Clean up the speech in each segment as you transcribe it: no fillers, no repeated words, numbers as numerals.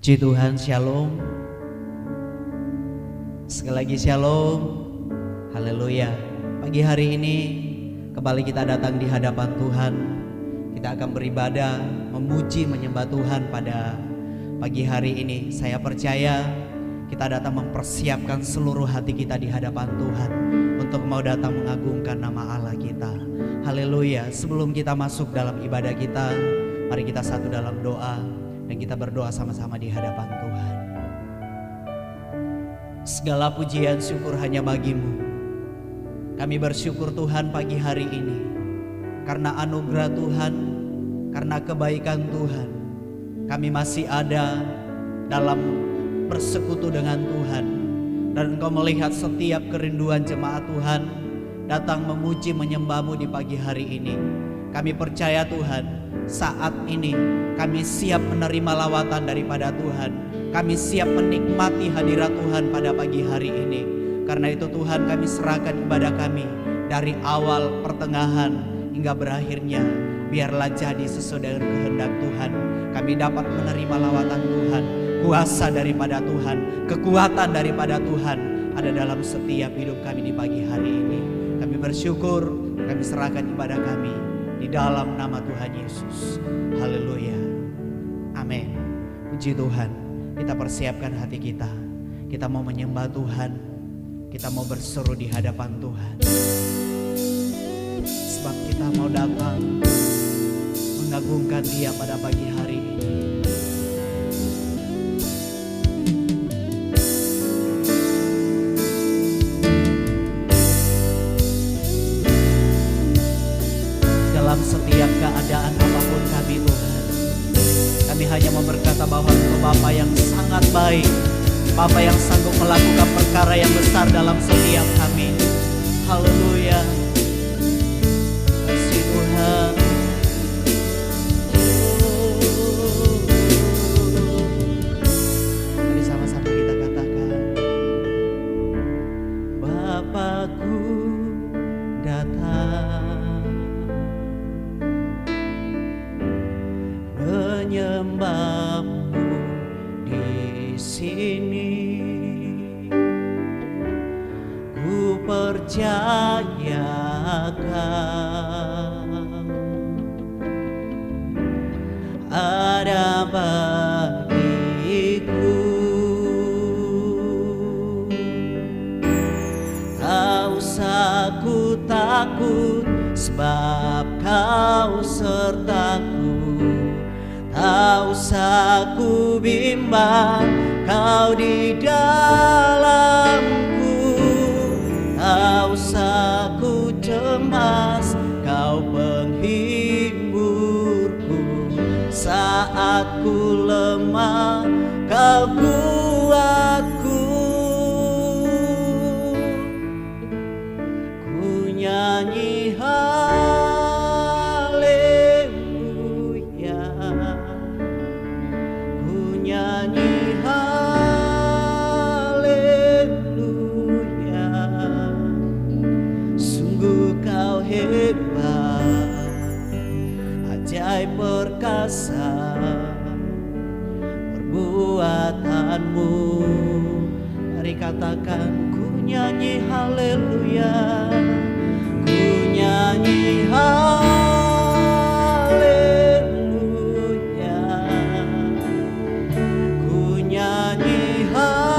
Puji Tuhan, shalom. Sekali lagi shalom. Haleluya. Pagi hari ini kembali kita datang di hadapan Tuhan. Kita akan beribadah, memuji, menyembah Tuhan pada pagi hari ini. Saya percaya kita datang mempersiapkan seluruh hati kita di hadapan Tuhan untuk mau datang mengagungkan nama Allah kita. Haleluya. Sebelum kita masuk dalam ibadah kita, mari kita satu dalam doa dan kita berdoa sama-sama di hadapan Tuhan. Segala pujian syukur hanya bagimu. Kami bersyukur Tuhan pagi hari ini karena anugerah Tuhan, karena kebaikan Tuhan. Kami masih ada dalam bersekutu dengan Tuhan. Dan Engkau melihat setiap kerinduan jemaat Tuhan datang memuji menyembah-Mu di pagi hari ini. Kami percaya Tuhan, saat ini kami siap menerima lawatan daripada Tuhan. Kami siap menikmati hadirat Tuhan pada pagi hari ini. Karena itu Tuhan, kami serahkan ibadah kami dari awal, pertengahan hingga berakhirnya. Biarlah jadi sesuai dengan kehendak Tuhan. Kami dapat menerima lawatan Tuhan, kuasa daripada Tuhan, kekuatan daripada Tuhan ada dalam setiap hidup kami di pagi hari ini. Kami bersyukur, kami serahkan ibadah kami di dalam nama Tuhan Yesus. Haleluya. Amin. Puji Tuhan. Kita persiapkan hati kita. Kita mau menyembah Tuhan. Kita mau berseru di hadapan Tuhan. Sebab kita mau datang mengagungkan Dia pada pagi hari ini. Dalam setiap keadaan apapun kami Tuhan, kami hanya mau berkata bahwa Engkau Bapa yang sangat baik, Bapa yang sanggup melakukan perkara yang besar dalam setiap kami. Haleluya. Kasih Tuhan. Mari sama-sama kita katakan, Bapakku datang menyembah-Mu di sini. Ku percayakan ada bagiku. Tak usah ku takut sebab Kau sertaku. Tak usah ku bimbang, Kau di dalamku. Tak usah ku cemas, Kau penghiburku. Saat ku lemah, Kau kuatku. Ku nyanyi haleluya, ku nyanyi haleluya. Sungguh Kau hebat, ajaib perkasa perbuatanmu. Mari katakan, ku nyanyi haleluya, ku nyanyi haleluya, ku nyanyi haleluya.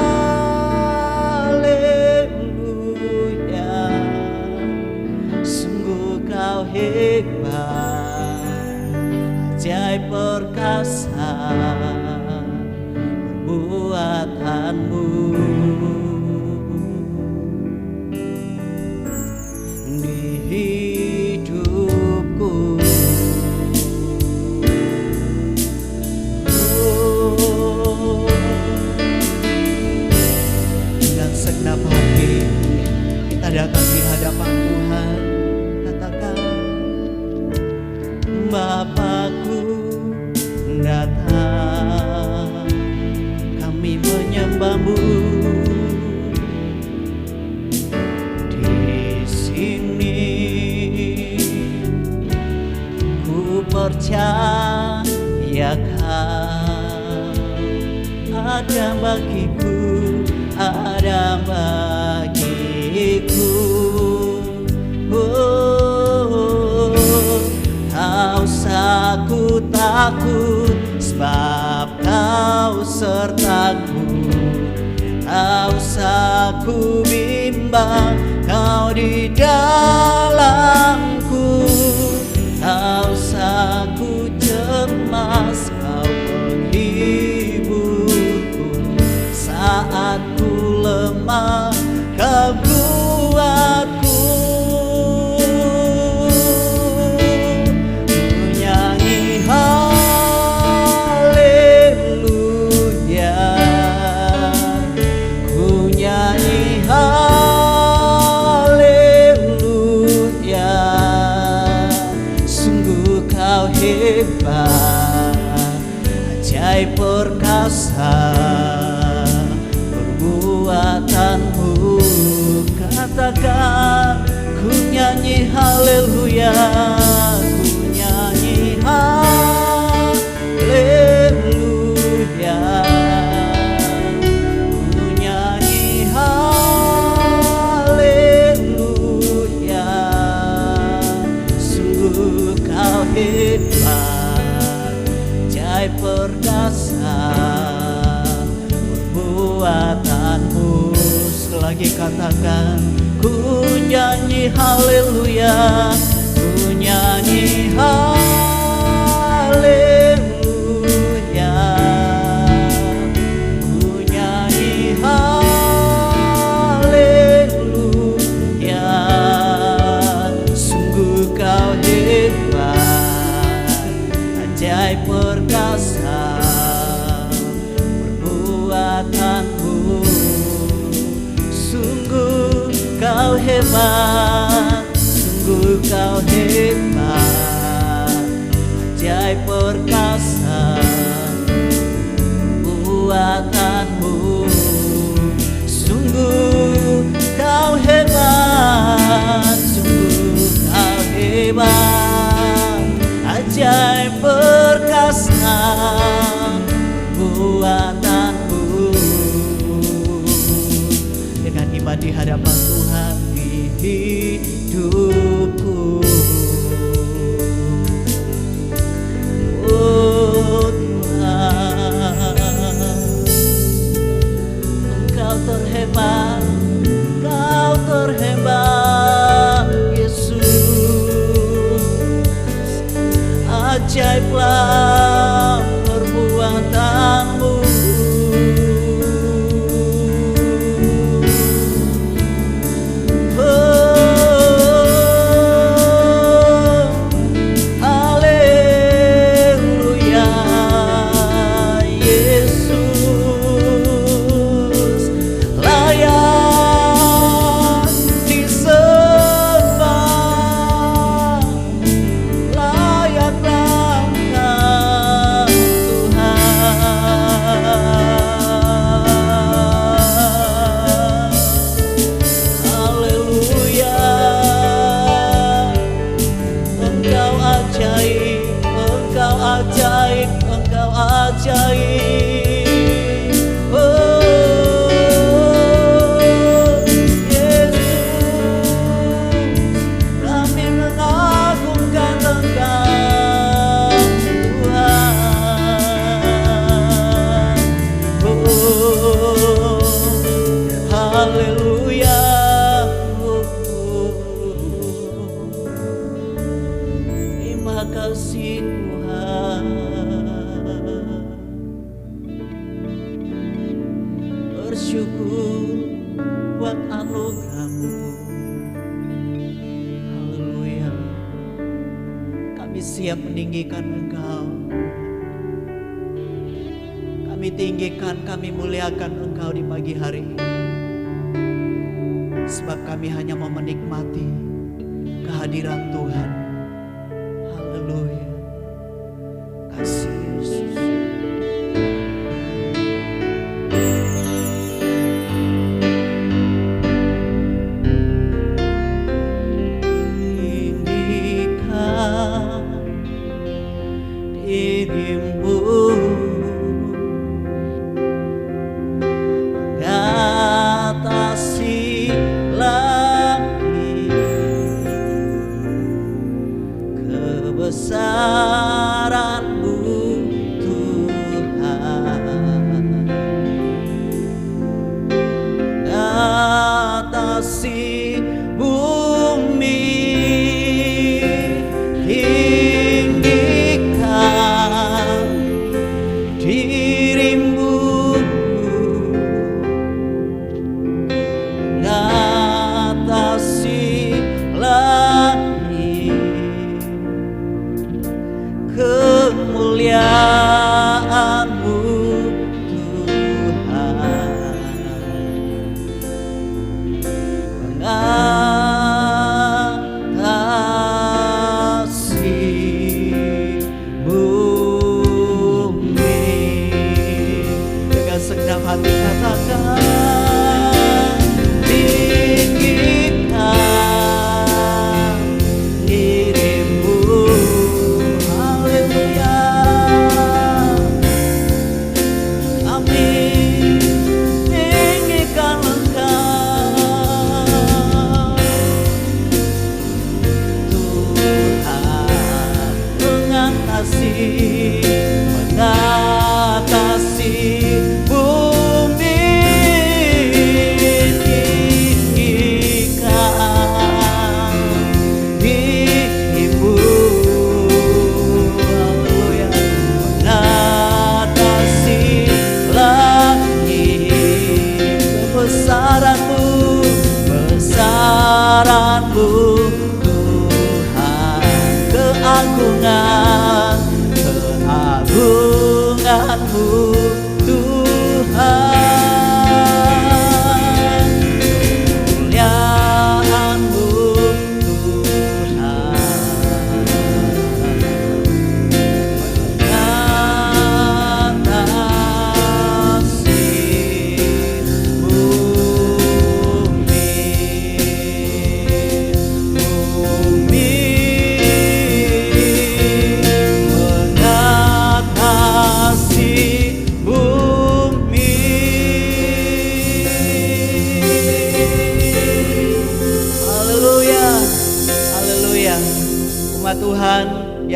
Sungguh Kau hebat, ajaib perkasa perbuatanmu. Di hidupku, dengan segenap hati kita datang di hadapan Tuhan. Katakan, Bapakku datang, kami menyembah-Mu di sini. Ku percayakan ada bagiku, ada bagiku. Oh, tak usah ku takut, sebab Kau sertaku. Tak usah ku bimbang, Kau di dalamku. Tak usah ku cemas, Kau penghiburku. Saat ku lemah, Kau kuatku. Ku nyanyi haleluya, ku nyanyi haleluya. Sungguh Kau hebat, ajaib perkasa perbuatanmu. Katakan, ku nyanyi haleluya, ku nyanyi haleluya, ku nyanyi haleluya. Sungguh Kau hebat, ajaib perkasa perbuatanmu. Sekali lagi katakan, ku nyanyi haleluya, ku nyanyi haleluya, ku nyanyi haleluya. Sungguh Kau hebat, ajaib perkasa perbuatanmu. Sungguh Kau hebat, sungguh Kau hebat, ajaib perkasa buatanmu. Sungguh Kau hebat, sungguh Kau hebat, ajaib perkasa buatanmu. Dengan iman di hadapan Tuhan di hidupku. Oh Tuhan, Engkau terhebat, Engkau terhebat Yesus. Ajaiblah perbuatanmu. Engkau ajaib. Oh Yesus, kami mengagungkan Engkau Tuhan. Oh haleluya. Terima kasih Tuhan. Bersyukur buat anugerah-Mu. Haleluya. Kami siap meninggikan Engkau. Kami tinggikan, kami muliakan Engkau di pagi hari ini. Sebab kami hanya mau menikmati kehadiran Tuhan. Haleluya. Kasih Yesus. Dirimu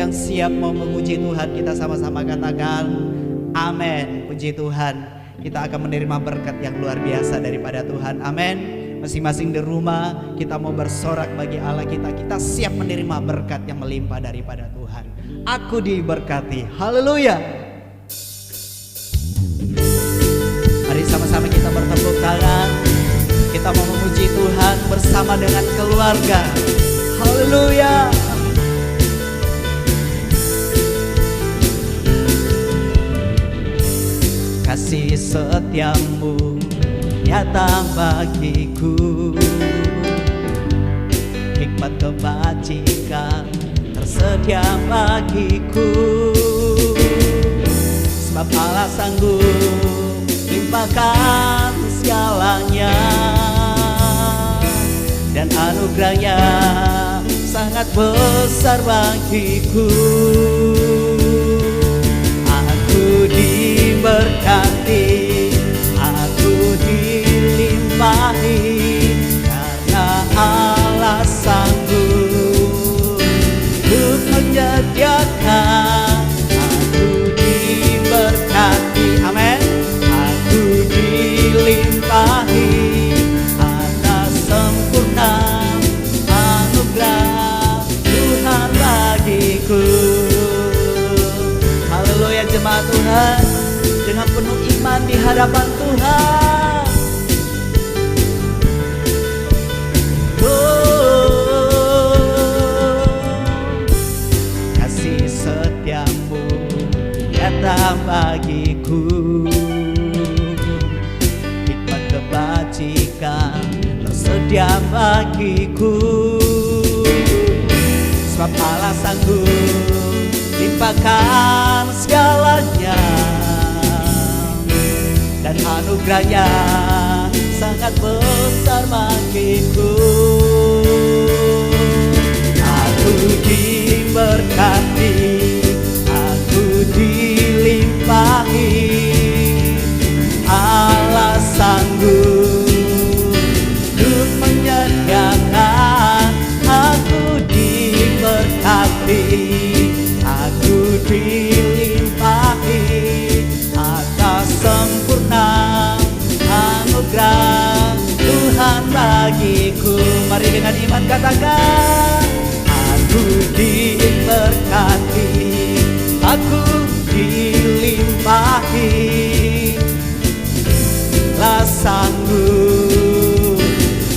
yang siap mau memuji Tuhan, kita sama-sama katakan amin. Puji Tuhan, kita akan menerima berkat yang luar biasa daripada Tuhan. Amin. Masing-masing di rumah kita mau bersorak bagi Allah kita. Kita siap menerima berkat yang melimpah daripada Tuhan. Aku diberkati. Haleluya. Mari sama-sama kita bertepuk tangan. Kita mau memuji Tuhan bersama dengan keluarga. Haleluya. Kasih setiamu nyata bagiku, hikmat kebajikan tersedia bagiku. Sebab Allah sanggup limpahkan segalanya, dan anugerahnya sangat besar bagiku. Aku diberkati, aku dilimpahi, karena Allah sanggup untuk menyediakan. Aku diberkati, amin. Aku dilimpahi atas sempurna anugerah Tuhan bagiku. Haleluya jemaat Tuhan, dengan penuh iman di hadapan Tuhan. Kasih setiamu nyata bagiku, hikmat kebajikan tersedia bagiku. Sebab Allah sanggup limpahkan segalanya, dan anugerahnya sangat besar bagiku. Aku diberkati, aku dilimpahi, Allah sanggup untuk menyediakan. Aku diberkati, aku dilimpahi atas sempurna anugerah Tuhan bagiku. Mari dengan iman katakan, aku diberkati, aku dilimpahi, lah sanggup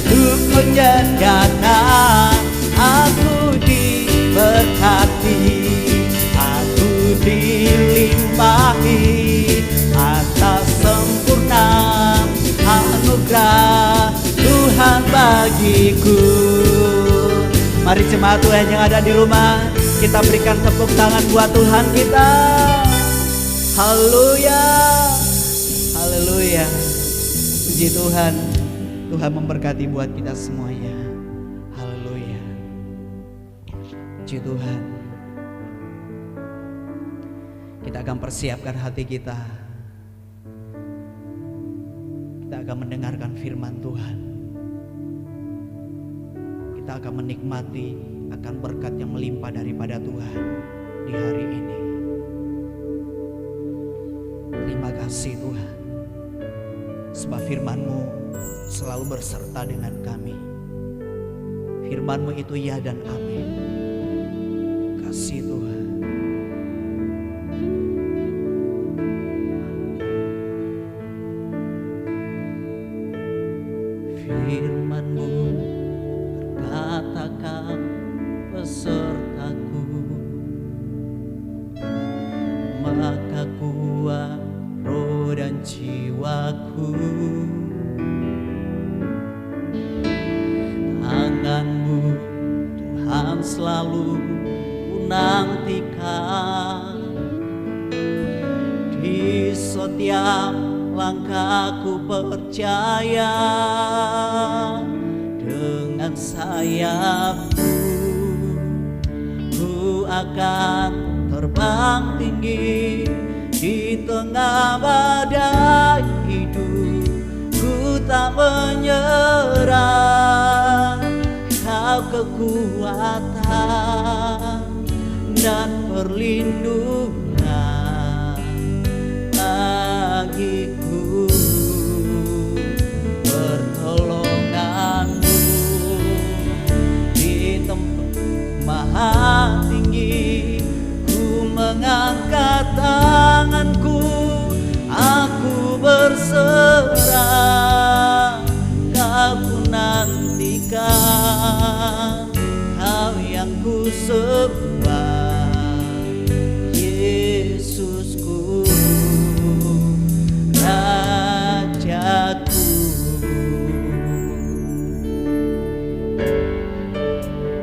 untuk menyediakan. Aku diberkati, aku dilimpahi atas sempurna anugerah Tuhan bagiku. Mari jemaat Tuhan yang ada di rumah, kita berikan tepuk tangan buat Tuhan kita. Haleluya, haleluya. Puji Tuhan, Tuhan memberkati buat kita semuanya. Haleluya. Puji Tuhan. Kita akan persiapkan hati kita. Kita akan mendengarkan firman Tuhan. Kita akan menikmati akan berkat yang melimpah daripada Tuhan di hari ini. Terima kasih Tuhan, sebab firman-Mu selalu berserta dengan kami. Firman-Mu itu ya dan amin. Kasih Tuhan. Firman-Mu berkatakan besertaku, maka kuat roh dan jiwaku. Tangan-Mu Tuhan selalu kunantikan, di setiap langkahku percaya. Dengan sayap-Mu ku akan terbang tinggi, di tengah badai hidup ku tak menyerah. Kau kekuatan dan perlindungan bagiku, pertolonganmu di tempat maha tinggi. Ku mengangkat tanganku, aku berserah, kau ku nantikan, kau yang ku sembah, Yesusku, Rajaku.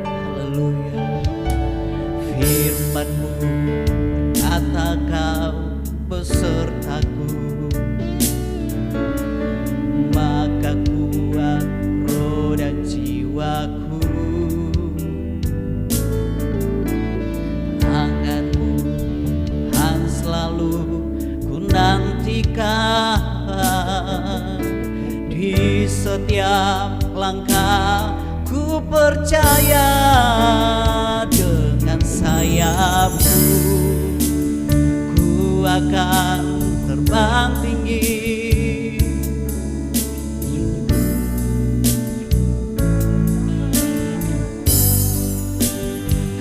Haleluya. Firman-Mu kata kau besertaku, maka kuat roh dan jiwaku. Tangan-Mu yang selalu ku nantikan, di setiap langkah ku percaya, dengan sayap-Mu ku akan terbang tinggi.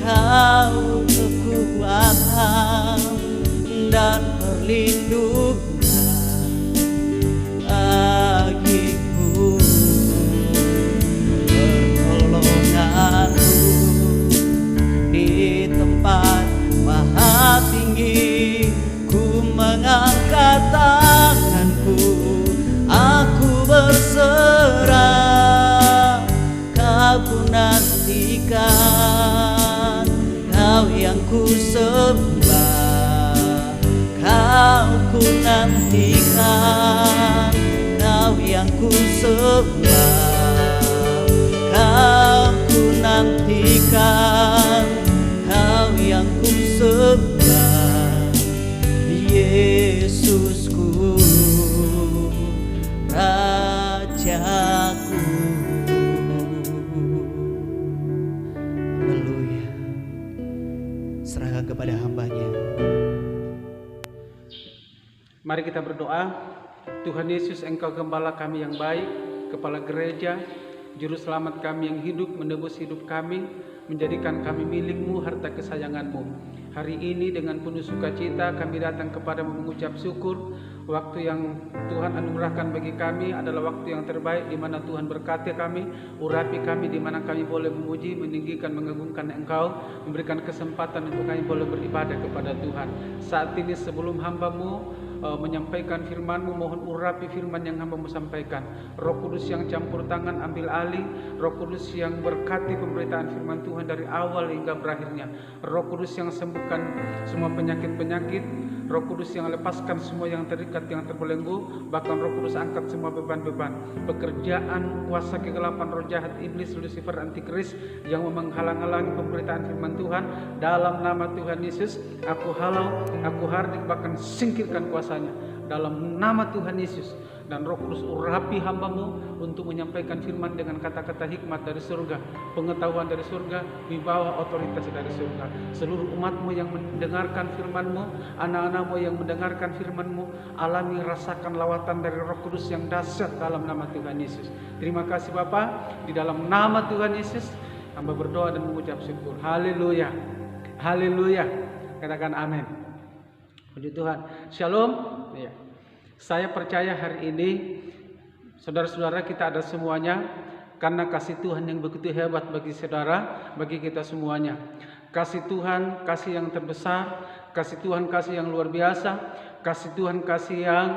Kau kekuatan dan perlindungan bagiku, pertolonganmu di tempat maha tinggi. Ku mengangkat tanganku, aku berserah, kau ku nantikan, kau yang ku sembah, kau ku nantikan, kau yang ku sembah, kau ku nantikan, kau yang ku sembah, Yesusku, Rajaku. Haleluya. Serahkan kepada hamba-Nya. Mari kita berdoa. Tuhan Yesus, Engkau gembala kami yang baik, kepala gereja, juru selamat kami yang hidup, menebus hidup kami, menjadikan kami milik-Mu, harta kesayangan-Mu. Hari ini dengan penuh sukacita kami datang kepadamu mengucap syukur. Waktu yang Tuhan anugerahkan bagi kami adalah waktu yang terbaik, di mana Tuhan berkati kami, urapi kami, di mana kami boleh memuji, meninggikan, mengagungkan Engkau, memberikan kesempatan untuk kami boleh beribadah kepada Tuhan. Saat ini sebelum hamba-Mu menyampaikan firman-Mu, mohon urapi firman yang hamba-Mu sampaikan. Roh Kudus yang campur tangan, ambil alih. Roh Kudus yang berkati pemberitaan firman Tuhan dari awal hingga berakhirnya. Roh Kudus yang sembuhkan semua penyakit-penyakit. Roh Kudus yang lepaskan semua yang terikat, yang terbelenggu. Bahkan Roh Kudus angkat semua beban-beban, pekerjaan, kuasa kegelapan, roh jahat, iblis, Lucifer, antikris yang menghalang-halangi pemberitaan firman Tuhan. Dalam nama Tuhan Yesus, aku halau, aku hardik, bahkan singkirkan kuasanya. Dalam nama Tuhan Yesus. Dan Roh Kudus urapi hamba-Mu untuk menyampaikan firman dengan kata-kata hikmat dari surga, pengetahuan dari surga, wibawa otoritas dari surga. Seluruh umat-Mu yang mendengarkan firman-Mu, anak-anak-Mu yang mendengarkan firman-Mu, alami, rasakan lawatan dari Roh Kudus yang dahsyat dalam nama Tuhan Yesus. Terima kasih Bapa, di dalam nama Tuhan Yesus hamba berdoa dan mengucap syukur. Haleluya, haleluya. Katakan amin. Puji Tuhan. Shalom. Ya. Saya percaya hari ini saudara-saudara kita ada semuanya karena kasih Tuhan yang begitu hebat bagi saudara, bagi kita semuanya. Kasih Tuhan, kasih yang terbesar, kasih Tuhan, kasih yang luar biasa, kasih Tuhan, kasih yang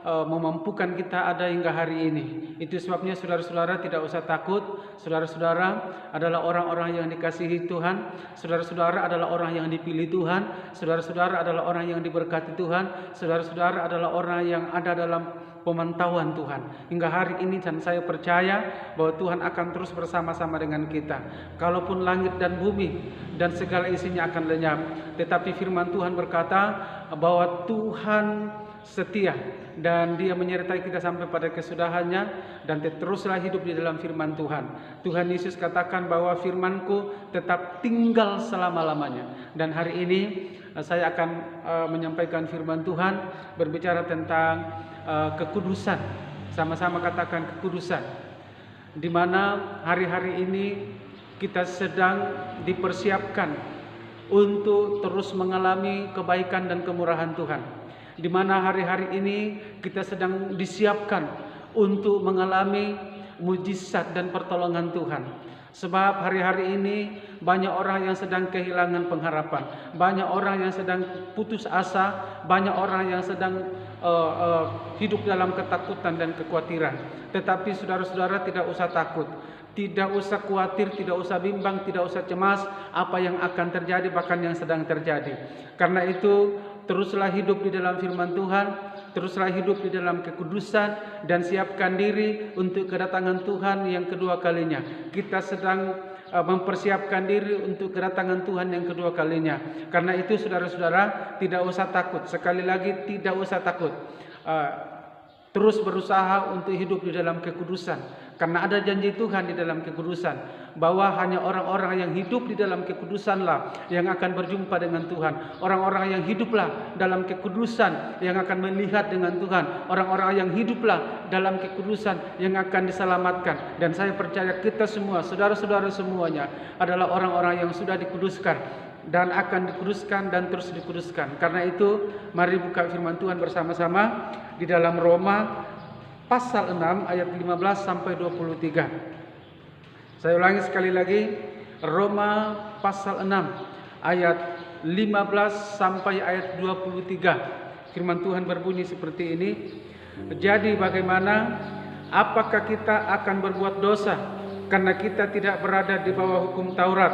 memampukan kita ada hingga hari ini. Itu sebabnya saudara-saudara tidak usah takut. Saudara-saudara adalah orang-orang yang dikasihi Tuhan. Saudara-saudara adalah orang yang dipilih Tuhan. Saudara-saudara adalah orang yang diberkati Tuhan. Saudara-saudara adalah orang yang ada dalam pemantauan Tuhan hingga hari ini, dan saya percaya bahwa Tuhan akan terus bersama-sama dengan kita. Kalaupun langit dan bumi dan segala isinya akan lenyap, tetapi firman Tuhan berkata bahwa Tuhan setia dan Dia menyertai kita sampai pada kesudahannya, dan teruslah hidup di dalam firman Tuhan. Tuhan Yesus katakan bahwa firman-Ku tetap tinggal selama-lamanya. Dan hari ini saya akan menyampaikan firman Tuhan berbicara tentang kekudusan. Sama-sama katakan kekudusan. Di mana hari-hari ini kita sedang dipersiapkan untuk terus mengalami kebaikan dan kemurahan Tuhan. Di mana hari-hari ini kita sedang disiapkan untuk mengalami mujizat dan pertolongan Tuhan. Sebab hari-hari ini banyak orang yang sedang kehilangan pengharapan, banyak orang yang sedang putus asa, banyak orang yang sedang hidup dalam ketakutan dan kekhawatiran. Tetapi saudara-saudara tidak usah takut, tidak usah khawatir, tidak usah bimbang, tidak usah cemas apa yang akan terjadi bahkan yang sedang terjadi. Karena itu teruslah hidup di dalam firman Tuhan, teruslah hidup di dalam kekudusan, dan siapkan diri untuk kedatangan Tuhan yang kedua kalinya. Kita sedang mempersiapkan diri untuk kedatangan Tuhan yang kedua kalinya. Karena itu saudara-saudara tidak usah takut. Sekali lagi tidak usah takut. Terus berusaha untuk hidup di dalam kekudusan. Karena ada janji Tuhan di dalam kekudusan, bahwa hanya orang-orang yang hidup di dalam kekudusanlah yang akan berjumpa dengan Tuhan. Orang-orang yang hiduplah dalam kekudusan yang akan melihat dengan Tuhan. Orang-orang yang hiduplah dalam kekudusan yang akan diselamatkan. Dan saya percaya kita semua, saudara-saudara semuanya adalah orang-orang yang sudah dikuduskan dan akan dikuduskan dan terus dikuduskan. Karena itu mari buka firman Tuhan bersama-sama di dalam Roma pasal 6 ayat 15 sampai 23. Saya ulangi sekali lagi, Roma pasal 6 ayat 15 sampai ayat 23. Firman Tuhan berbunyi seperti ini. Jadi bagaimana? Apakah kita akan berbuat dosa karena kita tidak berada di bawah hukum Taurat,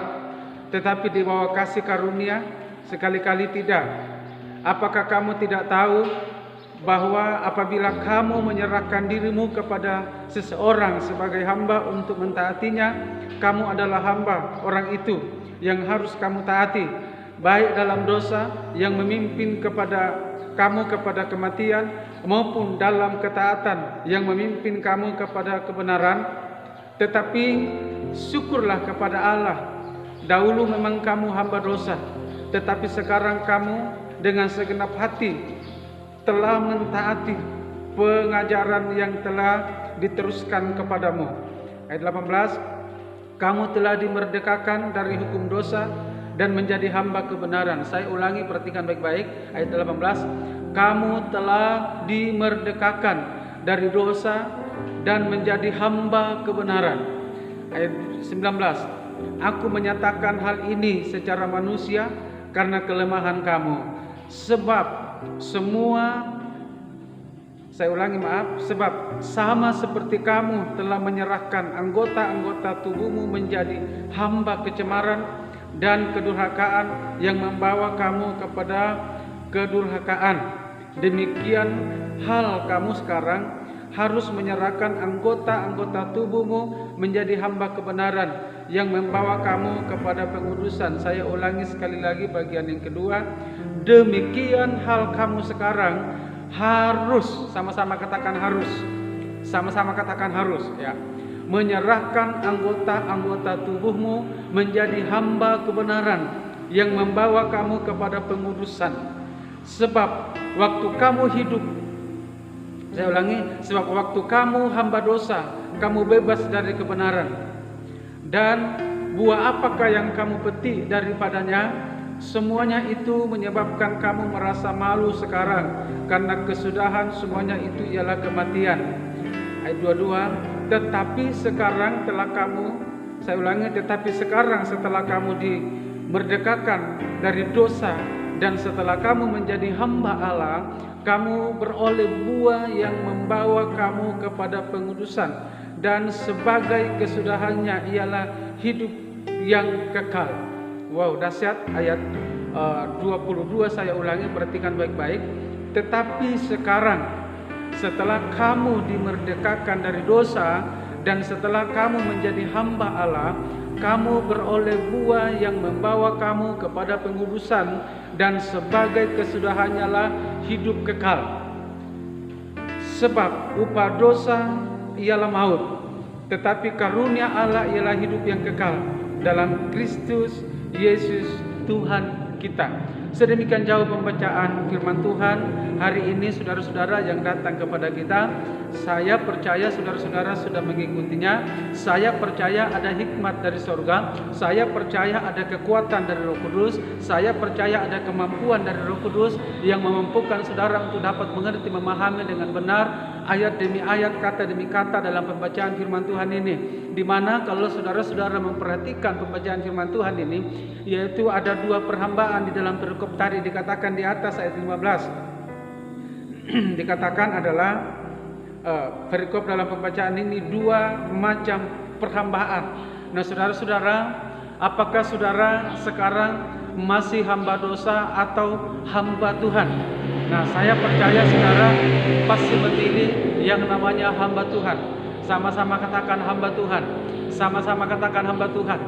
tetapi di bawah kasih karunia? Sekali-kali tidak. Apakah kamu tidak tahu bahwa apabila kamu menyerahkan dirimu kepada seseorang sebagai hamba untuk mentaatinya, kamu adalah hamba orang itu yang harus kamu taati, baik dalam dosa yang memimpin kamu kepada kematian, maupun dalam ketaatan yang memimpin kamu kepada kebenaran. Tetapi syukurlah kepada Allah, dahulu memang kamu hamba dosa, tetapi sekarang kamu dengan segenap hati telah mentaati pengajaran yang telah diteruskan kepadamu. Ayat 18, kamu telah dimerdekakan dari hukum dosa dan menjadi hamba kebenaran. Saya ulangi, perhatikan baik-baik. Ayat 18, kamu telah dimerdekakan dari dosa dan menjadi hamba kebenaran. Ayat 19, aku menyatakan hal ini secara manusia karena kelemahan kamu. Sebab sebab sama seperti kamu telah menyerahkan anggota-anggota tubuhmu menjadi hamba kecemaran dan kedurhakaan yang membawa kamu kepada kedurhakaan, demikian hal kamu sekarang harus menyerahkan anggota-anggota tubuhmu menjadi hamba kebenaran yang membawa kamu kepada pengudusan. Saya ulangi sekali lagi bagian yang kedua. Demikian hal kamu sekarang harus, sama-sama katakan harus, sama-sama katakan harus, ya, menyerahkan anggota-anggota tubuhmu menjadi hamba kebenaran yang membawa kamu kepada pengudusan. Sebab waktu kamu hidup, saya ulangi, sebab waktu kamu hamba dosa, kamu bebas dari kebenaran. Dan buah apakah yang kamu petik daripadanya? Semuanya itu menyebabkan kamu merasa malu sekarang, karena kesudahan semuanya itu ialah kematian. Ayat 22, tetapi sekarang telah kamu, saya ulangi, tetapi sekarang setelah kamu dimerdekakan dari dosa dan setelah kamu menjadi hamba Allah, kamu beroleh buah yang membawa kamu kepada pengudusan, dan sebagai kesudahannya ialah hidup yang kekal. Wow, dahsyat. Ayat 22 saya ulangi, perhatikan baik-baik. Tetapi sekarang setelah kamu dimerdekakan dari dosa dan setelah kamu menjadi hamba Allah, kamu beroleh buah yang membawa kamu kepada pengudusan, dan sebagai kesudahannya lah hidup kekal. Sebab upah dosa ialah maut, tetapi karunia Allah ialah hidup yang kekal dalam Kristus Yesus Tuhan kita. Sedemikian jauh pembacaan firman Tuhan hari ini, saudara-saudara yang datang kepada kita. Saya percaya saudara-saudara sudah mengikutinya. Saya percaya ada hikmat dari surga. Saya percaya ada kekuatan dari Roh Kudus. Saya percaya ada kemampuan dari Roh Kudus yang memampukan saudara untuk dapat mengerti, memahami dengan benar ayat demi ayat, kata demi kata dalam pembacaan firman Tuhan ini. Di mana kalau saudara-saudara memperhatikan pembacaan firman Tuhan ini, yaitu ada dua perhambaan di dalam perikop tadi, dikatakan di atas ayat 15. Dikatakan adalah perikop dalam pembacaan ini dua macam perhambaan. Nah, saudara-saudara, apakah saudara sekarang masih hamba dosa atau hamba Tuhan? Nah, saya percaya saudara pasti memilih yang namanya hamba Tuhan. Sama-sama katakan hamba Tuhan. Sama-sama katakan hamba Tuhan.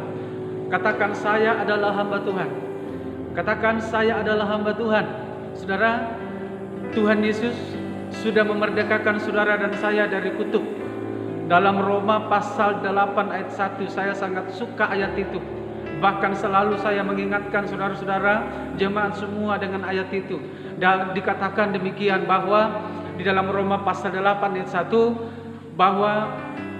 Katakan saya adalah hamba Tuhan. Katakan saya adalah hamba Tuhan. Saudara, Tuhan Yesus sudah memerdekakan saudara dan saya dari kutuk. Dalam Roma pasal 8 ayat 1, saya sangat suka ayat itu. Bahkan selalu saya mengingatkan saudara-saudara jemaat semua dengan ayat itu. Dan dikatakan demikian bahwa di dalam Roma pasal 8 ayat 1, bahwa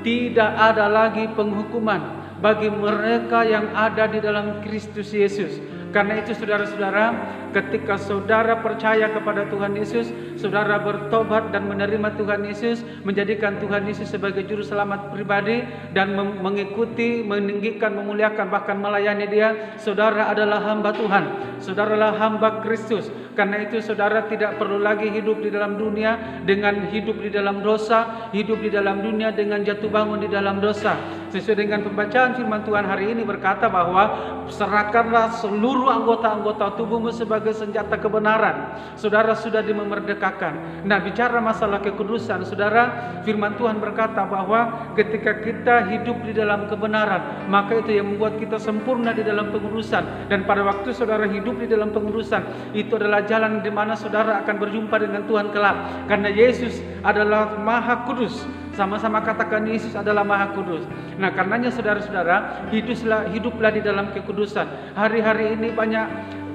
tidak ada lagi penghukuman bagi mereka yang ada di dalam Kristus Yesus. Karena itu saudara-saudara, ketika saudara percaya kepada Tuhan Yesus, saudara bertobat dan menerima Tuhan Yesus, menjadikan Tuhan Yesus sebagai juru selamat pribadi dan mengikuti, meninggikan, memuliakan, bahkan melayani Dia, saudara adalah hamba Tuhan. Saudara adalah hamba Kristus. Karena itu saudara tidak perlu lagi hidup di dalam dunia dengan hidup di dalam dosa, hidup di dalam dunia dengan jatuh bangun di dalam dosa. Sesuai dengan pembacaan firman Tuhan hari ini berkata bahwa serahkanlah seluruh anggota-anggota tubuhmu sebagai senjata kebenaran. Saudara sudah dimerdekakan. Nah, bicara masalah kekudusan, saudara, firman Tuhan berkata bahwa ketika kita hidup di dalam kebenaran, maka itu yang membuat kita sempurna di dalam pengudusan. Dan pada waktu saudara hidup di dalam pengudusan, itu adalah jalan di mana saudara akan berjumpa dengan Tuhan kelak. Karena Yesus adalah Maha Kudus. Sama-sama katakan Yesus adalah Maha Kudus. Nah, karenanya saudara-saudara, hiduplah di dalam kekudusan. Hari-hari ini banyak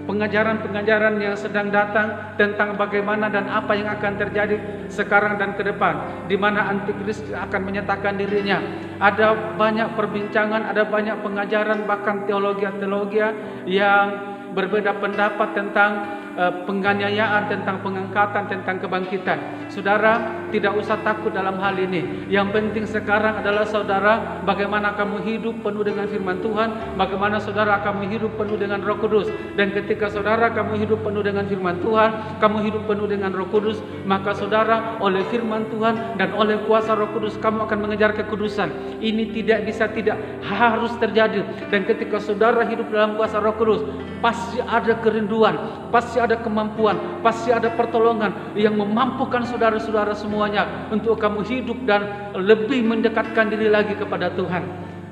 pengajaran-pengajaran yang sedang datang tentang bagaimana dan apa yang akan terjadi sekarang dan ke depan, di mana antikris akan menyatakan dirinya. Ada banyak perbincangan, ada banyak pengajaran, bahkan teologi-teologi yang berbeda pendapat tentang penganiayaan, tentang pengangkatan, tentang kebangkitan. Saudara, tidak usah takut dalam hal ini. Yang penting sekarang adalah saudara, bagaimana kamu hidup penuh dengan firman Tuhan, bagaimana saudara kamu hidup penuh dengan Roh Kudus. Dan ketika saudara kamu hidup penuh dengan firman Tuhan, kamu hidup penuh dengan Roh Kudus, maka saudara oleh firman Tuhan dan oleh kuasa Roh Kudus kamu akan mengejar kekudusan. Ini tidak bisa, tidak harus terjadi. Dan ketika saudara hidup dalam kuasa Roh Kudus, pasti ada kerinduan, pasti ada kemampuan, pasti ada pertolongan yang memampukan saudara-saudara semuanya untuk kamu hidup dan lebih mendekatkan diri lagi kepada Tuhan.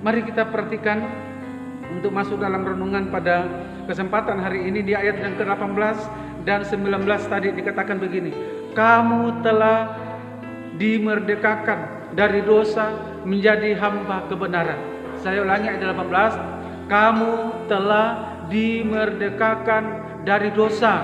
Mari kita perhatikan untuk masuk dalam renungan pada kesempatan hari ini di ayat yang ke-18 dan 19 tadi dikatakan begini. Kamu telah dimerdekakan dari dosa menjadi hamba kebenaran. Saya ulangi ayat 18. Kamu telah dimerdekakan dari dosa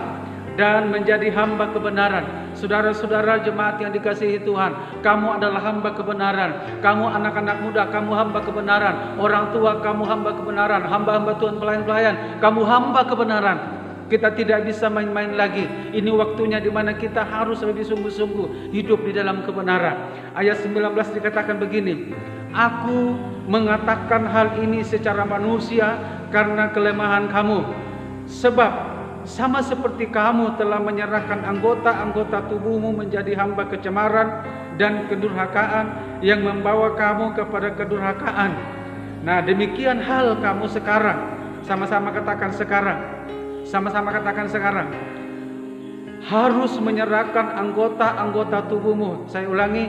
dan menjadi hamba kebenaran. Saudara-saudara jemaat yang dikasihi Tuhan, kamu adalah hamba kebenaran. Kamu anak-anak muda, kamu hamba kebenaran. Orang tua, kamu hamba kebenaran. Hamba-hamba Tuhan, pelayan-pelayan, kamu hamba kebenaran. Kita tidak bisa main-main lagi. Ini waktunya di mana kita harus lebih sungguh-sungguh hidup di dalam kebenaran. Ayat 19 dikatakan begini. Aku mengatakan hal ini secara manusia karena kelemahan kamu. Sebab sama seperti kamu telah menyerahkan anggota-anggota tubuhmu menjadi hamba kecemaran dan kedurhakaan yang membawa kamu kepada kedurhakaan. Nah, demikian hal kamu sekarang. Sama-sama katakan sekarang. Sama-sama katakan sekarang. Harus menyerahkan anggota-anggota tubuhmu. Saya ulangi,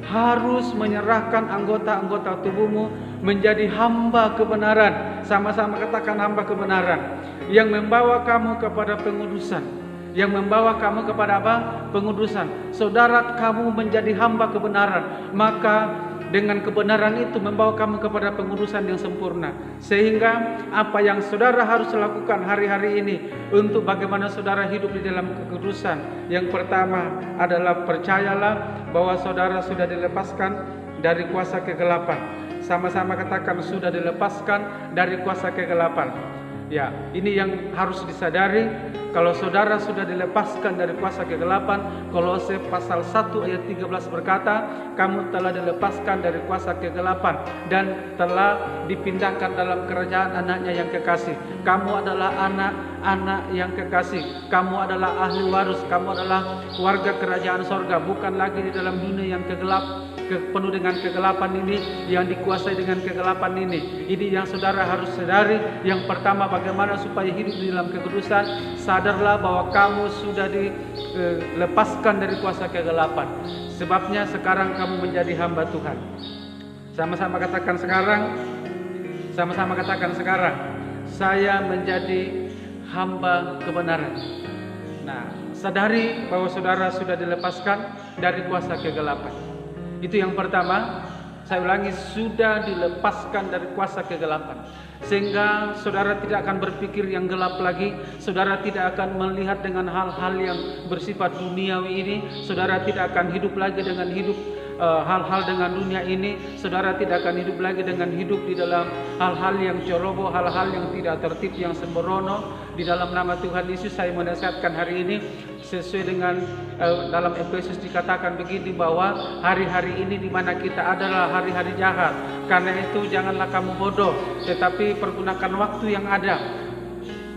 harus menyerahkan anggota-anggota tubuhmu menjadi hamba kebenaran. Sama-sama katakan hamba kebenaran. Yang membawa kamu kepada pengudusan. Yang membawa kamu kepada apa? Pengudusan. Saudara, kamu menjadi hamba kebenaran. Maka dengan kebenaran itu membawa kamu kepada pengudusan yang sempurna. Sehingga apa yang saudara harus lakukan hari-hari ini untuk bagaimana saudara hidup di dalam kekudusan. Yang pertama adalah percayalah bahwa saudara sudah dilepaskan dari kuasa kegelapan. Sama-sama katakan, sudah dilepaskan dari kuasa kegelapan. Ya, ini yang harus disadari. Kalau saudara sudah dilepaskan dari kuasa kegelapan, Kolose pasal 1 ayat 13 berkata, kamu telah dilepaskan dari kuasa kegelapan dan telah dipindahkan dalam kerajaan anaknya yang kekasih. Kamu adalah anak-anak yang kekasih. Kamu adalah ahli waris. Kamu adalah warga kerajaan sorga. Bukan lagi di dalam dunia yang penuh dengan kegelapan ini, yang dikuasai dengan kegelapan ini. Ini yang saudara harus sadari. Yang pertama, bagaimana supaya hidup di dalam kekudusan. Sadarlah bahwa kamu sudah dilepaskan dari kuasa kegelapan. Sebabnya sekarang kamu menjadi hamba Tuhan. Sama-sama katakan sekarang. Sama-sama katakan sekarang. Saya menjadi hamba kebenaran. Nah, sadari bahwa saudara sudah dilepaskan dari kuasa kegelapan. Itu yang pertama. Saya ulangi, sudah dilepaskan dari kuasa kegelapan. Sehingga saudara tidak akan berpikir yang gelap lagi. Saudara tidak akan melihat dengan hal-hal yang bersifat duniawi ini. Saudara tidak akan hidup lagi dengan hal-hal dengan dunia ini. Saudara tidak akan hidup lagi dengan hidup di dalam hal-hal yang ceroboh, hal-hal yang tidak tertib, yang sembrono. Di dalam nama Tuhan Yesus saya menasihatkan hari ini sesuai dengan dalam Efesus dikatakan begini, bahwa hari-hari ini di mana kita adalah hari-hari jahat. Karena itu janganlah kamu bodoh, tetapi pergunakan waktu yang ada.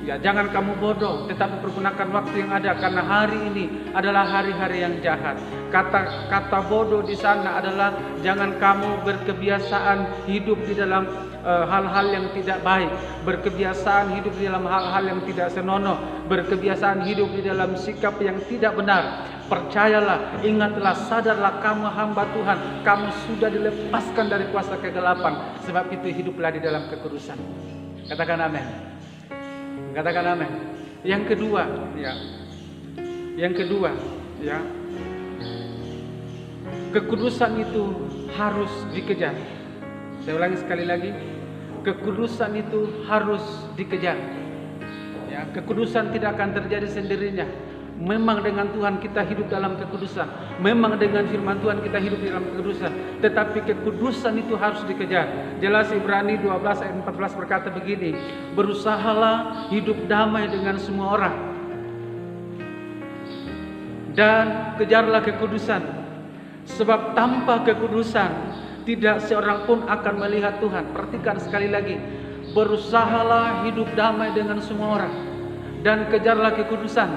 Ya, jangan kamu bodoh, tetapi pergunakan waktu yang ada, karena hari ini adalah hari-hari yang jahat. Kata bodoh di sana adalah jangan kamu berkebiasaan hidup di dalam hal-hal yang tidak baik, berkebiasaan hidup di dalam hal-hal yang tidak senonoh, berkebiasaan hidup di dalam sikap yang tidak benar. Percayalah, ingatlah, sadarlah kamu hamba Tuhan, kamu sudah dilepaskan dari kuasa kegelapan. Sebab itu hiduplah di dalam kekudusan. Katakan amin. Katakan amin. Yang kedua, ya. Kekudusan itu harus dikejar. Saya ulangi sekali lagi. Kekudusan itu harus dikejar. Ya, kekudusan tidak akan terjadi sendirinya. Memang dengan Tuhan kita hidup dalam kekudusan. Memang dengan firman Tuhan kita hidup dalam kekudusan. Tetapi kekudusan itu harus dikejar. Jelas Ibrani 12 ayat 14 berkata begini, berusahalah hidup damai dengan semua orang dan kejarlah kekudusan. Sebab tanpa kekudusan tidak seorang pun akan melihat Tuhan. Perhatikan sekali lagi, berusahalah hidup damai dengan semua orang dan kejarlah kekudusan.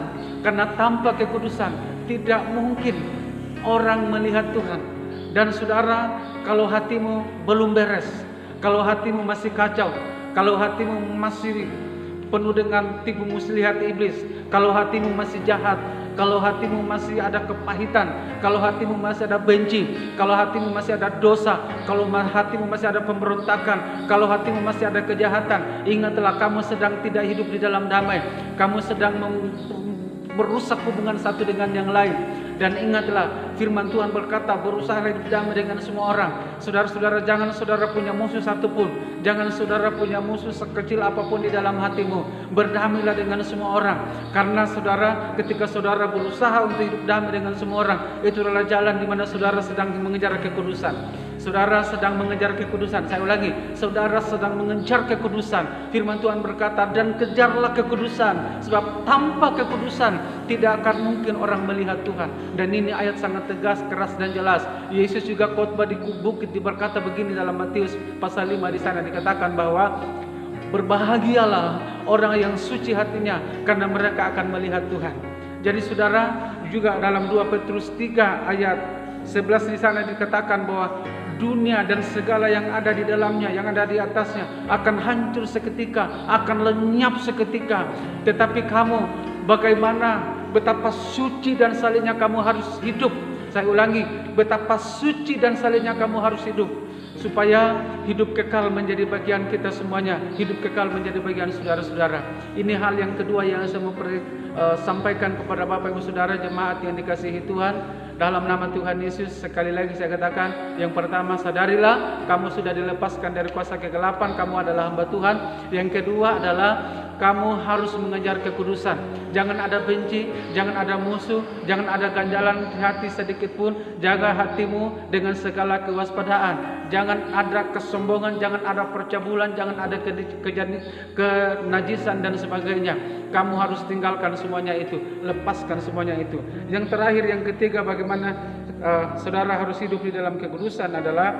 Karena tanpa kekudusan tidak mungkin orang melihat Tuhan. Dan saudara, kalau hatimu belum beres, kalau hatimu masih kacau, kalau hatimu masih penuh dengan tipu muslihat iblis, kalau hatimu masih jahat, kalau hatimu masih ada kepahitan, kalau hatimu masih ada benci, kalau hatimu masih ada dosa, kalau hatimu masih ada pemberontakan, kalau hatimu masih ada kejahatan, ingatlah kamu sedang tidak hidup di dalam damai. Kamu sedang merusak hubungan satu dengan yang lain. Dan ingatlah, firman Tuhan berkata, berusaha hidup damai dengan semua orang. Saudara-saudara, jangan saudara punya musuh satupun. Jangan saudara punya musuh sekecil apapun di dalam hatimu. Berdamailah dengan semua orang. Karena saudara, ketika saudara berusaha untuk hidup damai dengan semua orang, itu adalah jalan di mana saudara sedang mengejar kekudusan. Saudara sedang mengejar kekudusan. Saya ulangi, saudara sedang mengejar kekudusan. Firman Tuhan berkata, dan kejarlah kekudusan. Sebab tanpa kekudusan tidak akan mungkin orang melihat Tuhan. Dan ini ayat sangat tegas, keras dan jelas. Yesus juga khotbah di bukit berkata begini dalam Matius pasal 5, di sana dikatakan bahwa berbahagialah orang yang suci hatinya, karena mereka akan melihat Tuhan. Jadi saudara, juga dalam 2 Petrus 3 ayat 11 di sana dikatakan bahwa dunia dan segala yang ada di dalamnya, yang ada di atasnya akan hancur seketika, akan lenyap seketika. Tetapi kamu, bagaimana, betapa suci dan salehnya kamu harus hidup. Saya ulangi, betapa suci dan salehnya kamu harus hidup, supaya hidup kekal menjadi bagian kita semuanya, hidup kekal menjadi bagian saudara-saudara. Ini hal yang kedua yang saya mau sampaikan kepada Bapak Ibu Saudara jemaat yang dikasihi Tuhan. dalam nama Tuhan Yesus. Sekali lagi saya katakan, yang pertama, sadarilah kamu sudah dilepaskan dari kuasa kegelapan, kamu adalah hamba Tuhan. Yang kedua adalah kamu harus mengejar kekudusan. Jangan ada benci, jangan ada musuh, jangan ada ganjalan hati sedikit pun. Jaga hatimu dengan segala kewaspadaan. Jangan ada kesombongan, jangan ada percabulan, jangan ada kenajisan dan sebagainya. Kamu harus tinggalkan semuanya itu, lepaskan semuanya itu. Yang terakhir, yang ketiga, bagaimana saudara harus hidup di dalam kekudusan adalah,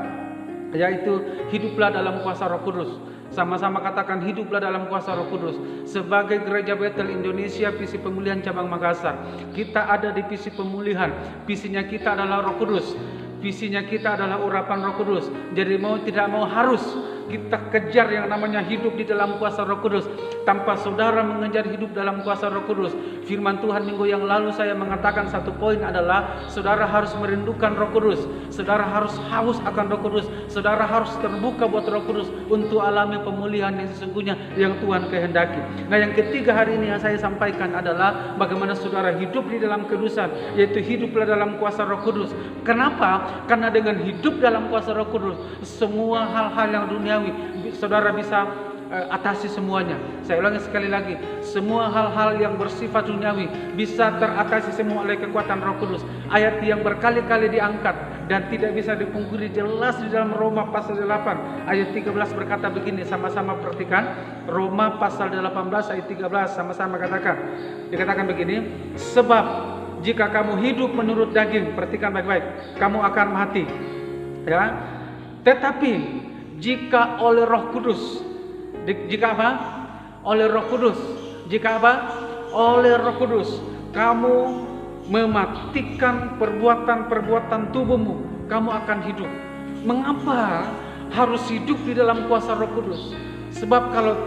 yaitu hiduplah dalam kuasa Roh Kudus. Sama-sama katakan, hiduplah dalam kuasa Roh Kudus. Sebagai Gereja Betel Indonesia Visi Pemulihan Cabang Makassar, kita ada di visi pemulihan. Visinya kita adalah Roh Kudus. Visinya kita adalah urapan Roh Kudus. Jadi mau tidak mau harus kita kejar yang namanya hidup di dalam kuasa Roh Kudus. Tanpa saudara mengejar hidup dalam kuasa Roh Kudus, firman Tuhan minggu yang lalu saya mengatakan satu poin adalah saudara harus merindukan Roh Kudus. Saudara harus haus akan Roh Kudus. Saudara harus terbuka buat Roh Kudus untuk alami pemulihan yang sesungguhnya yang Tuhan kehendaki. Nah, yang ketiga hari ini yang saya sampaikan adalah bagaimana saudara hidup di dalam kekudusan, yaitu hiduplah dalam kuasa Roh Kudus. Kenapa? Karena dengan hidup dalam kuasa Roh Kudus, semua hal-hal yang duniawi saudara bisa atasi semuanya. Saya ulangi sekali lagi, semua hal-hal yang bersifat duniawi bisa teratasi semua oleh kekuatan Roh Kudus. Ayat yang berkali-kali diangkat dan tidak bisa dipungkiri jelas di dalam Roma pasal 8 ayat 13 berkata begini, sama-sama perhatikan. Roma pasal 18 ayat 13, sama-sama katakan. Dikatakan begini, sebab jika kamu hidup menurut daging, perhatikan baik-baik, kamu akan mati. Ya. Tetapi jika oleh Roh Kudus, jika apa? Oleh Roh Kudus. Jika apa? Oleh Roh Kudus kamu mematikan perbuatan-perbuatan tubuhmu, kamu akan hidup. Mengapa harus hidup di dalam kuasa Roh Kudus? Sebab kalau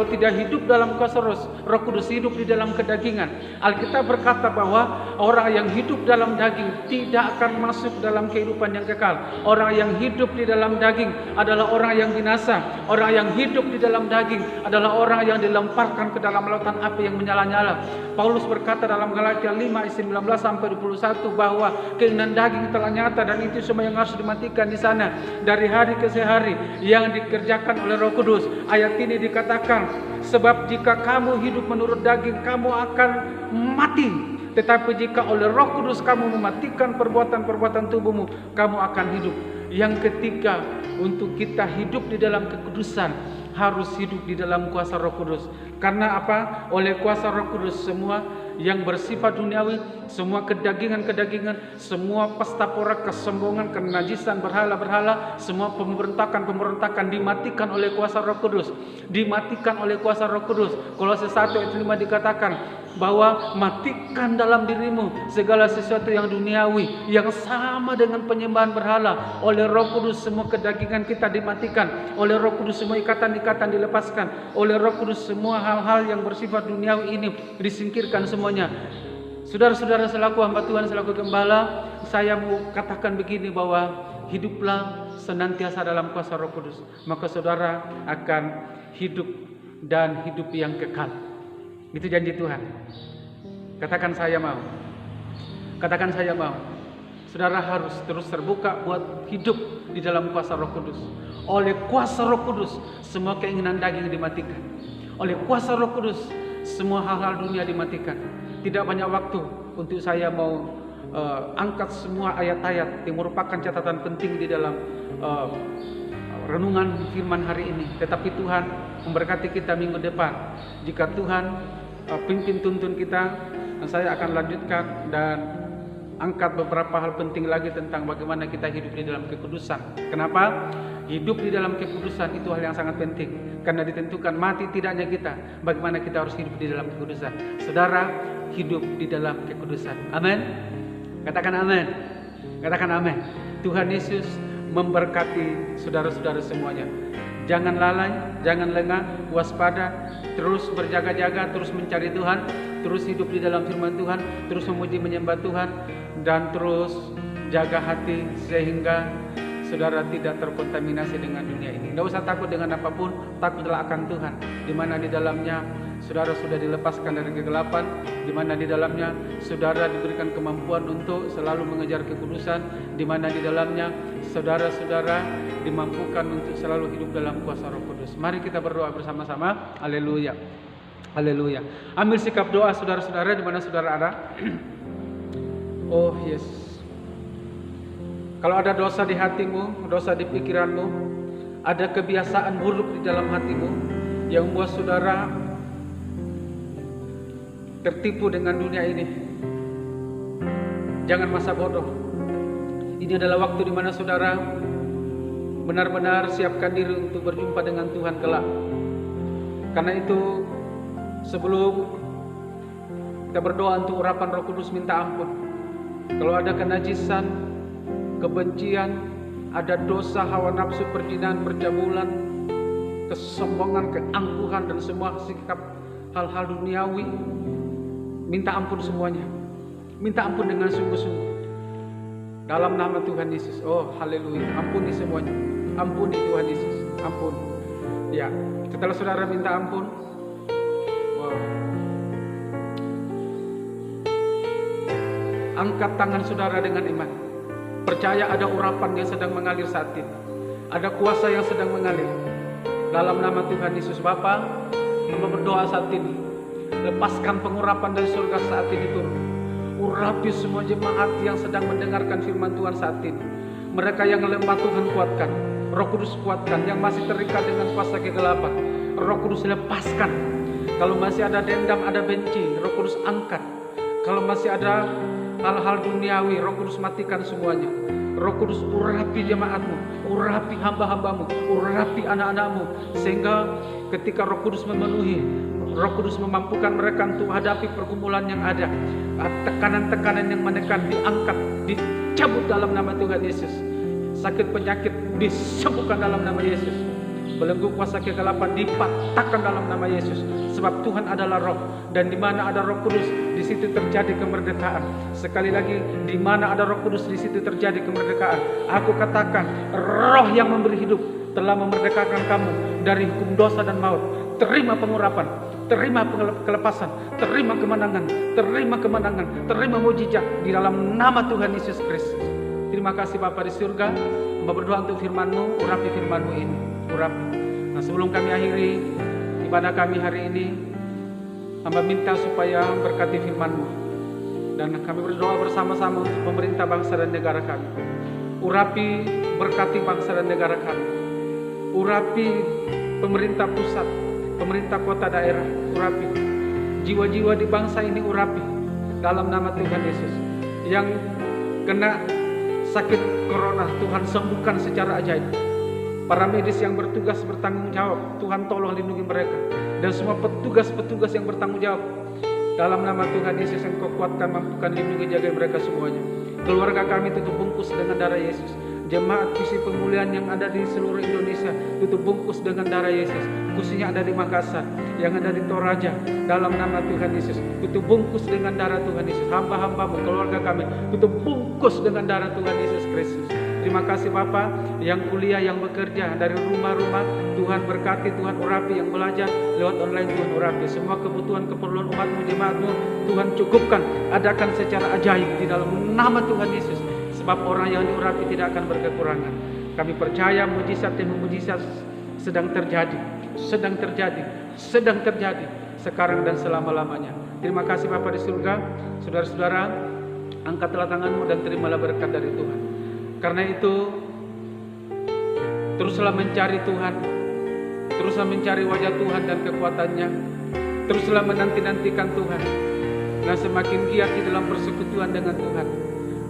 tidak hidup dalam kuasa Roh Kudus, hidup di dalam kedagingan. Alkitab berkata bahwa orang yang hidup dalam daging tidak akan masuk dalam kehidupan yang kekal. Orang yang hidup di dalam daging adalah orang yang binasa. Orang yang hidup di dalam daging adalah orang yang dilemparkan ke dalam lautan api yang menyala-nyala. Paulus berkata dalam Galatia 5 ayat 19 sampai 21 bahwa keinginan daging telah nyata dan itu semua yang harus dimatikan di sana dari hari ke hari yang dikerjakan oleh Roh Kudus. Ayat ini dikatakan, sebab jika kamu hidup menurut daging, kamu akan mati. Tetapi jika oleh Roh Kudus kamu mematikan perbuatan-perbuatan tubuhmu, kamu akan hidup. Yang ketiga, untuk kita hidup di dalam kekudusan, harus hidup di dalam kuasa Roh Kudus. Karena apa? Oleh kuasa Roh Kudus semua yang bersifat duniawi, semua kedagingan-kedagingan, semua pesta pora, kesombongan, kenajisan, berhala-berhala, semua pemberontakan-pemberontakan dimatikan oleh kuasa Roh Kudus. Dimatikan oleh kuasa Roh Kudus. Kolose 1 ayat 5 dikatakan bahwa matikan dalam dirimu segala sesuatu yang duniawi yang sama dengan penyembahan berhala. Oleh Roh Kudus semua kedagingan kita dimatikan. Oleh Roh Kudus semua ikatan-ikatan dilepaskan. Oleh Roh Kudus semua hal-hal yang bersifat duniawi ini disingkirkan semuanya. Saudara-saudara, selaku hamba Tuhan, selaku gembala, saya mau katakan begini bahwa hiduplah senantiasa dalam kuasa Roh Kudus, maka saudara akan hidup dan hidup yang kekal. Itu janji Tuhan. Katakan saya mau. Katakan saya mau. Saudara harus terus terbuka buat hidup di dalam kuasa Roh Kudus. Oleh kuasa Roh Kudus semua keinginan daging dimatikan. Oleh kuasa Roh Kudus semua hal-hal dunia dimatikan. Tidak banyak waktu untuk saya mau angkat semua ayat-ayat yang merupakan catatan penting di dalam renungan firman hari ini. Tetapi Tuhan memberkati kita minggu depan. Jika Tuhan pimpin tuntun kita, saya akan lanjutkan dan angkat beberapa hal penting lagi tentang bagaimana kita hidup di dalam kekudusan. Kenapa? Hidup di dalam kekudusan itu hal yang sangat penting, karena ditentukan mati tidaknya kita, bagaimana kita harus hidup di dalam kekudusan. Saudara, hidup di dalam kekudusan. Amin. Katakan amin. Katakan amin. Tuhan Yesus memberkati saudara-saudara semuanya. Jangan lalai, jangan lengah, waspada, terus berjaga-jaga, terus mencari Tuhan, terus hidup di dalam firman Tuhan, terus memuji menyembah Tuhan, dan terus jaga hati sehingga saudara tidak terkontaminasi dengan dunia ini. Tidak usah takut dengan apapun, takutlah akan Tuhan, di mana di dalamnya saudara sudah dilepaskan dari kegelapan, di mana di dalamnya saudara diberikan kemampuan untuk selalu mengejar kekudusan, di mana di dalamnya saudara-saudara dimampukan untuk selalu hidup dalam kuasa Roh Kudus. Mari kita berdoa bersama-sama. Haleluya. Haleluya. Ambil sikap doa saudara-saudara di mana saudara ada. Oh Yesus. Kalau ada dosa di hatimu, dosa di pikiranmu, ada kebiasaan buruk di dalam hatimu yang membuat saudara tertipu dengan dunia ini, jangan masa bodoh. Ini adalah waktu di mana saudara benar-benar siapkan diri untuk berjumpa dengan Tuhan kelak. Karena itu, sebelum kita berdoa untuk urapan Roh Kudus, minta ampun. Kalau ada kenajisan, kebencian, ada dosa, hawa nafsu, perjinahan, percabulan, kesombongan, keangkuhan, dan semua sikap hal-hal duniawi, minta ampun semuanya. Minta ampun dengan sungguh-sungguh. Dalam nama Tuhan Yesus. Oh haleluya. Ampuni semuanya. Ampuni Tuhan Yesus. Ampun. Ya, setelah saudara minta ampun, wow, angkat tangan saudara dengan iman. Percaya ada urapan yang sedang mengalir saat ini. Ada kuasa yang sedang mengalir. Dalam nama Tuhan Yesus. Bapa, hamba berdoa saat ini. Lepaskan pengurapan dari surga saat ini turun. Urapi semua jemaat yang sedang mendengarkan firman Tuhan saat ini. Mereka yang lemah Tuhan kuatkan. Roh Kudus kuatkan. Yang masih terikat dengan kuasa kegelapan, Roh Kudus lepaskan. Kalau masih ada dendam, ada benci, Roh Kudus angkat. Kalau masih ada hal-hal duniawi, Roh Kudus matikan semuanya. Roh Kudus urapi jemaatmu, urapi hamba-hambamu, urapi anak-anakmu, sehingga ketika Roh Kudus memenuhi, Roh Kudus memampukan mereka untuk hadapi pergumulan yang ada. Tekanan-tekanan yang menekan diangkat, dicabut dalam nama Tuhan Yesus. Sakit penyakit disembuhkan dalam nama Yesus. Belenggu kuasa kegelapan dipatahkan dalam nama Yesus. Sebab Tuhan adalah Roh, dan di mana ada Roh Kudus, di situ terjadi kemerdekaan. Sekali lagi, di mana ada Roh Kudus, di situ terjadi kemerdekaan. Aku katakan, Roh yang memberi hidup telah memerdekakan kamu dari hukum dosa dan maut. Terima pengurapan, terima kelepasan, terima kemenangan, terima mujizat di dalam nama Tuhan Yesus Kristus. Terima kasih Bapa di surga. Hamba berdoa untuk firman-Mu, urapi firman-Mu ini, urapi. Nah, sebelum kami akhiri ibadah kami hari ini, hamba minta supaya berkati firman-Mu, dan kami berdoa bersama-sama untuk pemerintah bangsa dan negara kami. Urapi, berkati bangsa dan negara kami. Urapi pemerintah pusat, pemerintah kota daerah, urapi. Jiwa-jiwa di bangsa ini urapi dalam nama Tuhan Yesus. Yang kena sakit corona, Tuhan sembuhkan secara ajaib. Para medis yang bertugas bertanggung jawab, Tuhan tolong lindungi mereka. Dan semua petugas-petugas yang bertanggung jawab, dalam nama Tuhan Yesus Engkau kuatkan, mampukan, lindungi, jaga mereka semuanya. Keluarga kami tutup bungkus dengan darah Yesus. Jemaat visi pemulihan yang ada di seluruh Indonesia tutup bungkus dengan darah Yesus. Khususnya ada di Makassar, yang ada di Toraja, dalam nama Tuhan Yesus tutup bungkus dengan darah Tuhan Yesus. Hamba-hambamu, keluarga kami tutup bungkus dengan darah Tuhan Yesus Kristus. Terima kasih Bapa, yang kuliah, yang bekerja dari rumah-rumah, Tuhan berkati, Tuhan urapi, yang belajar lewat online, Tuhan urapi. Semua kebutuhan, keperluan umatmu, jemaatmu, Tuhan cukupkan, adakan secara ajaib di dalam nama Tuhan Yesus. Sebab orang yang diurapi tidak akan berkekurangan. Kami percaya mujizat demi mujizat sedang terjadi, sekarang dan selama-lamanya. Terima kasih Bapa di surga. Saudara-saudara, angkatlah tanganmu dan terimalah berkat dari Tuhan. Karena itu, teruslah mencari Tuhan, teruslah mencari wajah Tuhan dan kekuatannya, teruslah menanti-nantikan Tuhan. Nah, semakin giat di dalam persekutuan dengan Tuhan.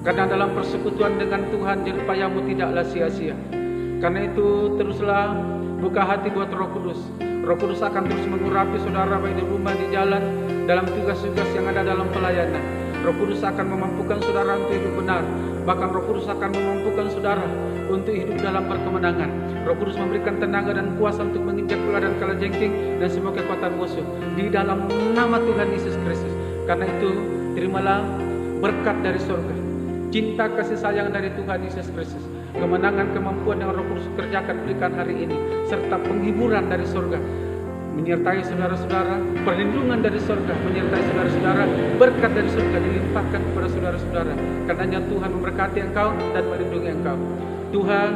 Karena dalam persekutuan dengan Tuhan, jeripayahmu tidaklah sia-sia. Karena itu, teruslah buka hati buat Roh Kudus. Roh Kudus akan terus mengurapi saudara baik di rumah, di jalan, dalam tugas-tugas yang ada dalam pelayanan. Roh Kudus akan memampukan saudara untuk hidup benar. Bahkan Roh Kudus akan memampukan saudara untuk hidup dalam perkemenangan. Roh Kudus memberikan tenaga dan kuasa untuk menginjak ular dan kalajengking dan semua kekuatan musuh di dalam nama Tuhan Yesus Kristus. Karena itu, terimalah berkat dari surga, cinta kasih sayang dari Tuhan Yesus Kristus, kemenangan, kemampuan yang Roh Kudus kerjakan berikan hari ini, serta penghiburan dari surga. menyertai saudara-saudara, perlindungan dari surga menyertai saudara-saudara, berkat dari surga dilimpahkan kepada saudara-saudara. Karenanya Tuhan memberkati engkau dan melindungi engkau. Tuhan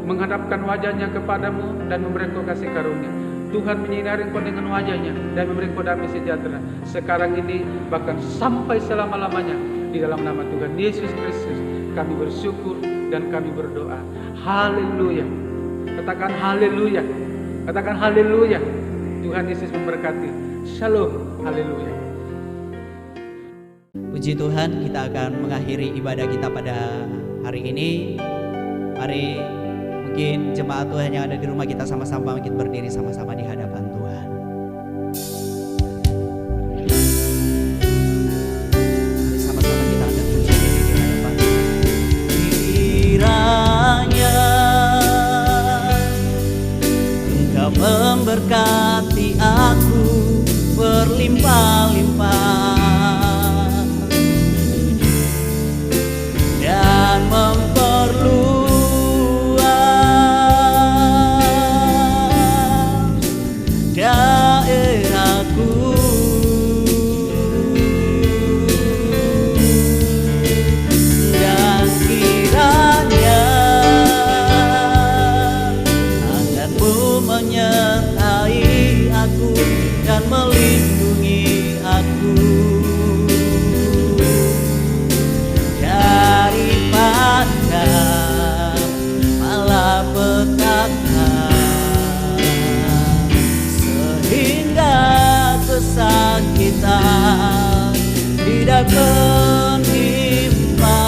menghadapkan wajahnya kepadamu dan memberi engkau kasih karunia. Tuhan menyinari engkau dengan wajahnya dan memberi engkau damai sejahtera sekarang ini bahkan sampai selama-lamanya. Di dalam nama Tuhan Yesus Kristus kami bersyukur dan kami berdoa. Haleluya. Katakan haleluya. Katakan haleluya. Tuhan Yesus memberkati. Shalom. Haleluya. Puji Tuhan, kita akan mengakhiri ibadah kita pada hari ini. Mari mungkin jemaat Tuhan yang ada di rumah kita sama-sama kita berdiri sama-sama di hadapan Tuhan. Mari sama-sama kita angkat puji diri di hadapan Tuhan. Kiranya Engkau memberkati aku berlimpah-limpah dan memperluas daerahku, dan kiranya tanganmu menyertai aku dan melindungi aku daripada malapetaka, sehingga kesakitan tidak menimpa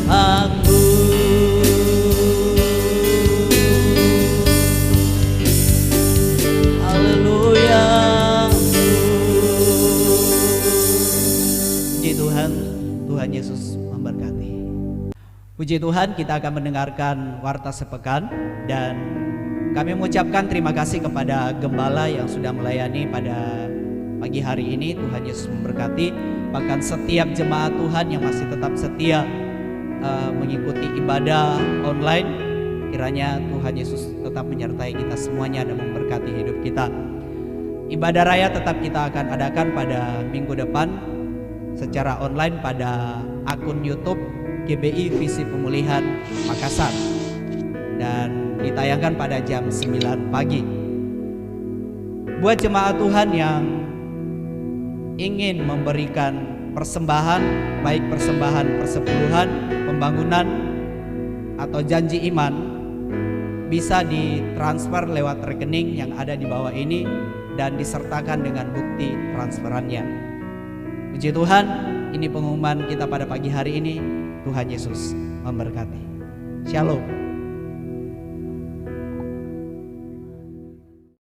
aku. Haleluya. Puji Tuhan, Tuhan Yesus memberkati. Puji Tuhan, kita akan mendengarkan warta sepekan dan kami mengucapkan terima kasih kepada gembala yang sudah melayani pada pagi hari ini. Tuhan Yesus memberkati. Bahkan setiap jemaat Tuhan yang masih tetap setia mengikuti ibadah online, kiranya Tuhan Yesus tetap menyertai kita semuanya dan memberkati hidup kita. Ibadah raya tetap kita akan adakan pada minggu depan secara online pada akun YouTube GBI Visi Pemulihan Makassar dan ditayangkan pada jam 9 pagi. Buat jemaat Tuhan yang ingin memberikan persembahan, baik persembahan persepuluhan, pembangunan atau janji iman, bisa ditransfer lewat rekening yang ada di bawah ini dan disertakan dengan bukti transferannya. Puji Tuhan, ini pengumuman kita pada pagi hari ini. Tuhan Yesus memberkati. Shalom.